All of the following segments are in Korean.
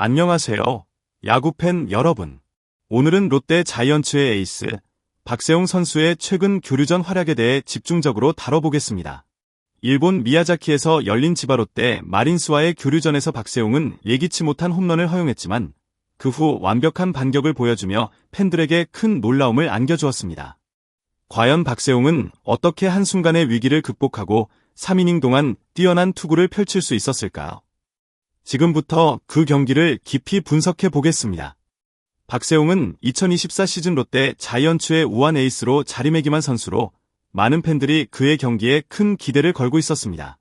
안녕하세요. 야구팬 여러분. 오늘은 롯데 자이언츠의 에이스 박세웅 선수의 최근 교류전 활약에 대해 집중적으로 다뤄보겠습니다. 일본 미야자키에서 열린 지바롯데 마린스와의 교류전에서 박세웅은 예기치 못한 홈런을 허용했지만 그 후 완벽한 반격을 보여주며 팬들에게 큰 놀라움을 안겨주었습니다. 과연 박세웅은 어떻게 한순간의 위기를 극복하고 3이닝 동안 뛰어난 투구를 펼칠 수 있었을까요? 지금부터 그 경기를 깊이 분석해 보겠습니다. 박세웅은 2024 시즌 롯데 자이언츠의 우완 에이스로 자리매김한 선수로 많은 팬들이 그의 경기에 큰 기대를 걸고 있었습니다.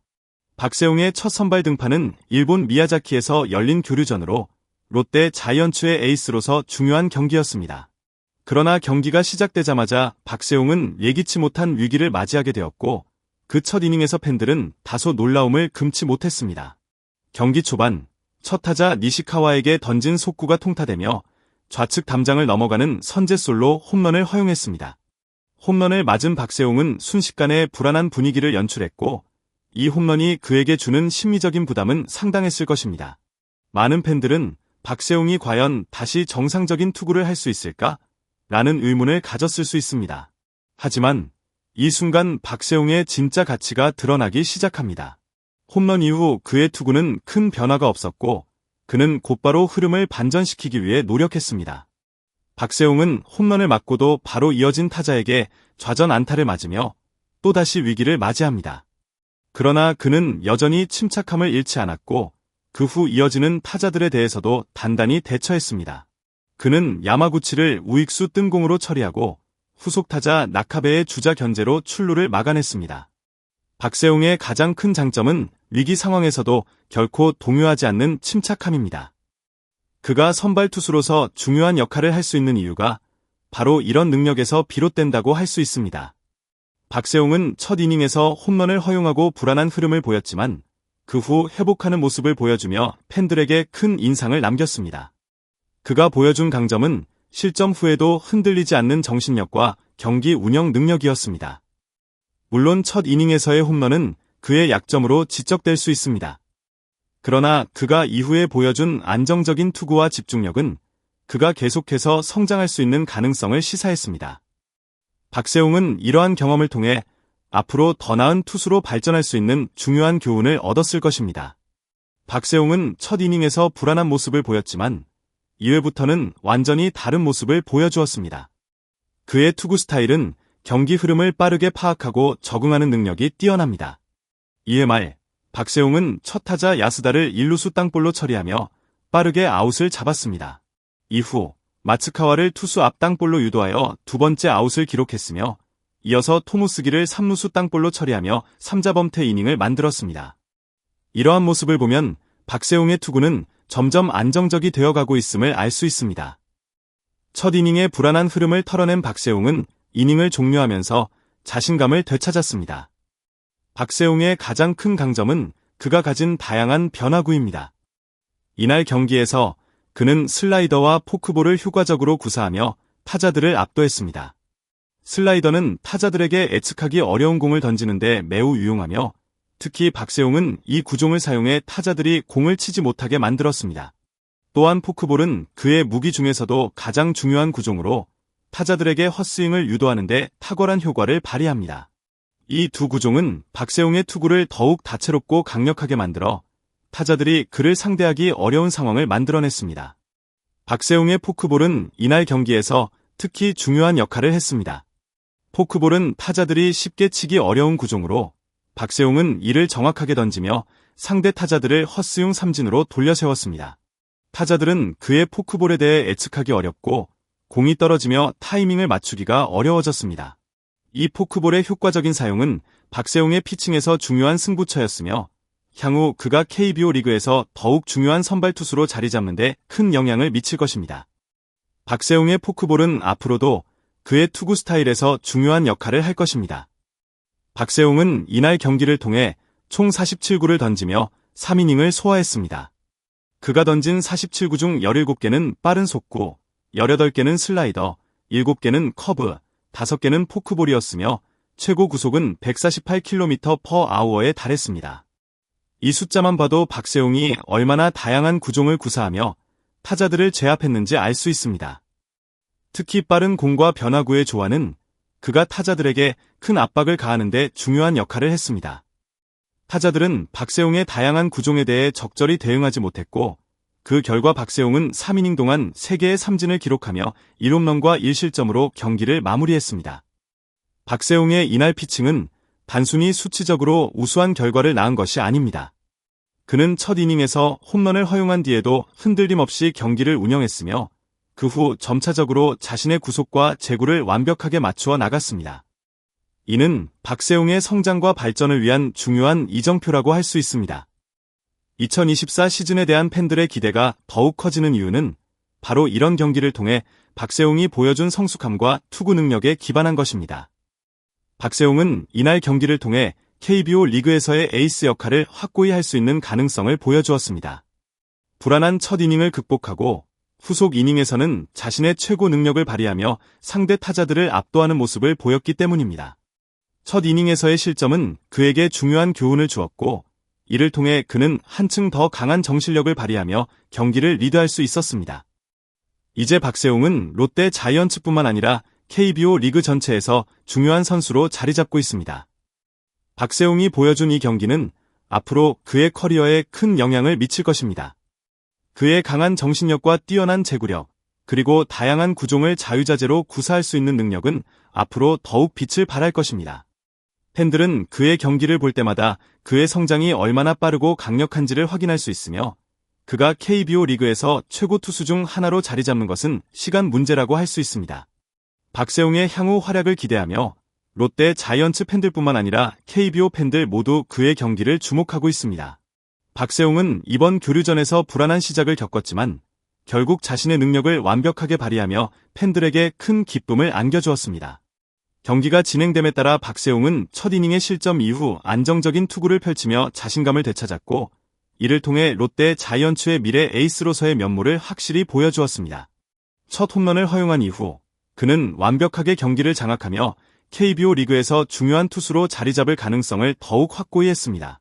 박세웅의 첫 선발 등판은 일본 미야자키에서 열린 교류전으로 롯데 자이언츠의 에이스로서 중요한 경기였습니다. 그러나 경기가 시작되자마자 박세웅은 예기치 못한 위기를 맞이하게 되었고 그 첫 이닝에서 팬들은 다소 놀라움을 금치 못했습니다. 경기 초반 첫 타자 니시카와에게 던진 속구가 통타되며 좌측 담장을 넘어가는 선제솔로 홈런을 허용했습니다. 홈런을 맞은 박세웅은 순식간에 불안한 분위기를 연출했고 이 홈런이 그에게 주는 심리적인 부담은 상당했을 것입니다. 많은 팬들은 박세웅이 과연 다시 정상적인 투구를 할 수 있을까? 라는 의문을 가졌을 수 있습니다. 하지만 이 순간 박세웅의 진짜 가치가 드러나기 시작합니다. 홈런 이후 그의 투구는 큰 변화가 없었고 그는 곧바로 흐름을 반전시키기 위해 노력했습니다. 박세웅은 홈런을 맞고도 바로 이어진 타자에게 좌전 안타를 맞으며 또다시 위기를 맞이합니다. 그러나 그는 여전히 침착함을 잃지 않았고 그 후 이어지는 타자들에 대해서도 단단히 대처했습니다. 그는 야마구치를 우익수 뜬공으로 처리하고 후속 타자 나카베의 주자 견제로 출루를 막아냈습니다. 박세웅의 가장 큰 장점은 위기 상황에서도 결코 동요하지 않는 침착함입니다. 그가 선발 투수로서 중요한 역할을 할 수 있는 이유가 바로 이런 능력에서 비롯된다고 할 수 있습니다. 박세웅은 첫 이닝에서 홈런을 허용하고 불안한 흐름을 보였지만 그 후 회복하는 모습을 보여주며 팬들에게 큰 인상을 남겼습니다. 그가 보여준 강점은 실점 후에도 흔들리지 않는 정신력과 경기 운영 능력이었습니다. 물론 첫 이닝에서의 홈런은 그의 약점으로 지적될 수 있습니다. 그러나 그가 이후에 보여준 안정적인 투구와 집중력은 그가 계속해서 성장할 수 있는 가능성을 시사했습니다. 박세웅은 이러한 경험을 통해 앞으로 더 나은 투수로 발전할 수 있는 중요한 교훈을 얻었을 것입니다. 박세웅은 첫 이닝에서 불안한 모습을 보였지만 이후부터는 완전히 다른 모습을 보여주었습니다. 그의 투구 스타일은 경기 흐름을 빠르게 파악하고 적응하는 능력이 뛰어납니다. 이에 말, 박세웅은 첫 타자 야스다를 1루수 땅볼로 처리하며 빠르게 아웃을 잡았습니다. 이후 마츠카와를 투수 앞 땅볼로 유도하여 두 번째 아웃을 기록했으며 이어서 토무스기를 3루수 땅볼로 처리하며 3자범퇴 이닝을 만들었습니다. 이러한 모습을 보면 박세웅의 투구는 점점 안정적이 되어가고 있음을 알 수 있습니다. 첫 이닝의 불안한 흐름을 털어낸 박세웅은 이닝을 종료하면서 자신감을 되찾았습니다. 박세웅의 가장 큰 강점은 그가 가진 다양한 변화구입니다. 이날 경기에서 그는 슬라이더와 포크볼을 효과적으로 구사하며 타자들을 압도했습니다. 슬라이더는 타자들에게 예측하기 어려운 공을 던지는데 매우 유용하며 특히 박세웅은 이 구종을 사용해 타자들이 공을 치지 못하게 만들었습니다. 또한 포크볼은 그의 무기 중에서도 가장 중요한 구종으로 타자들에게 헛스윙을 유도하는 데 탁월한 효과를 발휘합니다. 이 두 구종은 박세웅의 투구를 더욱 다채롭고 강력하게 만들어 타자들이 그를 상대하기 어려운 상황을 만들어냈습니다. 박세웅의 포크볼은 이날 경기에서 특히 중요한 역할을 했습니다. 포크볼은 타자들이 쉽게 치기 어려운 구종으로 박세웅은 이를 정확하게 던지며 상대 타자들을 헛스윙 삼진으로 돌려세웠습니다. 타자들은 그의 포크볼에 대해 예측하기 어렵고 공이 떨어지며 타이밍을 맞추기가 어려워졌습니다. 이 포크볼의 효과적인 사용은 박세웅의 피칭에서 중요한 승부처였으며 향후 그가 KBO 리그에서 더욱 중요한 선발 투수로 자리 잡는 데 큰 영향을 미칠 것입니다. 박세웅의 포크볼은 앞으로도 그의 투구 스타일에서 중요한 역할을 할 것입니다. 박세웅은 이날 경기를 통해 총 47구를 던지며 3이닝을 소화했습니다. 그가 던진 47구 중 17개는 빠른 속구, 18개는 슬라이더, 7개는 커브, 5개는 포크볼이었으며 최고 구속은 148km/h에 달했습니다. 이 숫자만 봐도 박세웅이 얼마나 다양한 구종을 구사하며 타자들을 제압했는지 알 수 있습니다. 특히 빠른 공과 변화구의 조화는 그가 타자들에게 큰 압박을 가하는 데 중요한 역할을 했습니다. 타자들은 박세웅의 다양한 구종에 대해 적절히 대응하지 못했고 그 결과 박세웅은 3이닝 동안 3개의 삼진을 기록하며 1홈런과 1실점으로 경기를 마무리했습니다. 박세웅의 이날 피칭은 단순히 수치적으로 우수한 결과를 낳은 것이 아닙니다. 그는 첫 이닝에서 홈런을 허용한 뒤에도 흔들림 없이 경기를 운영했으며 그 후 점차적으로 자신의 구속과 제구를 완벽하게 맞추어 나갔습니다. 이는 박세웅의 성장과 발전을 위한 중요한 이정표라고 할 수 있습니다. 2024 시즌에 대한 팬들의 기대가 더욱 커지는 이유는 바로 이런 경기를 통해 박세웅이 보여준 성숙함과 투구 능력에 기반한 것입니다. 박세웅은 이날 경기를 통해 KBO 리그에서의 에이스 역할을 확고히 할 수 있는 가능성을 보여주었습니다. 불안한 첫 이닝을 극복하고 후속 이닝에서는 자신의 최고 능력을 발휘하며 상대 타자들을 압도하는 모습을 보였기 때문입니다. 첫 이닝에서의 실점은 그에게 중요한 교훈을 주었고 이를 통해 그는 한층 더 강한 정신력을 발휘하며 경기를 리드할 수 있었습니다. 이제 박세웅은 롯데 자이언츠뿐만 아니라 KBO 리그 전체에서 중요한 선수로 자리 잡고 있습니다. 박세웅이 보여준 이 경기는 앞으로 그의 커리어에 큰 영향을 미칠 것입니다. 그의 강한 정신력과 뛰어난 제구력, 그리고 다양한 구종을 자유자재로 구사할 수 있는 능력은 앞으로 더욱 빛을 발할 것입니다. 팬들은 그의 경기를 볼 때마다 그의 성장이 얼마나 빠르고 강력한지를 확인할 수 있으며 그가 KBO 리그에서 최고 투수 중 하나로 자리 잡는 것은 시간 문제라고 할 수 있습니다. 박세웅의 향후 활약을 기대하며 롯데 자이언츠 팬들뿐만 아니라 KBO 팬들 모두 그의 경기를 주목하고 있습니다. 박세웅은 이번 교류전에서 불안한 시작을 겪었지만 결국 자신의 능력을 완벽하게 발휘하며 팬들에게 큰 기쁨을 안겨주었습니다. 경기가 진행됨에 따라 박세웅은 첫 이닝의 실점 이후 안정적인 투구를 펼치며 자신감을 되찾았고 이를 통해 롯데 자이언츠의 미래 에이스로서의 면모를 확실히 보여주었습니다. 첫 홈런을 허용한 이후 그는 완벽하게 경기를 장악하며 KBO 리그에서 중요한 투수로 자리 잡을 가능성을 더욱 확고히 했습니다.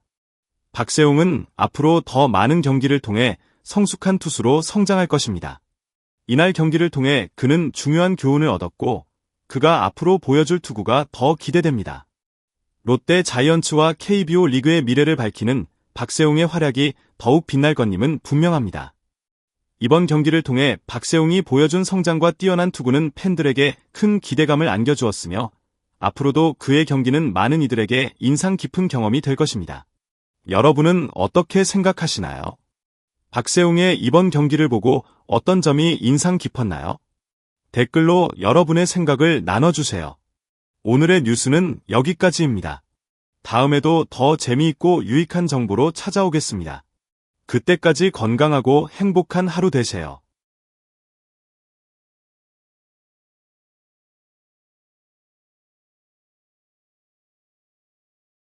박세웅은 앞으로 더 많은 경기를 통해 성숙한 투수로 성장할 것입니다. 이날 경기를 통해 그는 중요한 교훈을 얻었고 그가 앞으로 보여줄 투구가 더 기대됩니다. 롯데 자이언츠와 KBO 리그의 미래를 밝히는 박세웅의 활약이 더욱 빛날 것임은 분명합니다. 이번 경기를 통해 박세웅이 보여준 성장과 뛰어난 투구는 팬들에게 큰 기대감을 안겨주었으며 앞으로도 그의 경기는 많은 이들에게 인상 깊은 경험이 될 것입니다. 여러분은 어떻게 생각하시나요? 박세웅의 이번 경기를 보고 어떤 점이 인상 깊었나요? 댓글로 여러분의 생각을 나눠주세요. 오늘의 뉴스는 여기까지입니다. 다음에도 더 재미있고 유익한 정보로 찾아오겠습니다. 그때까지 건강하고 행복한 하루 되세요.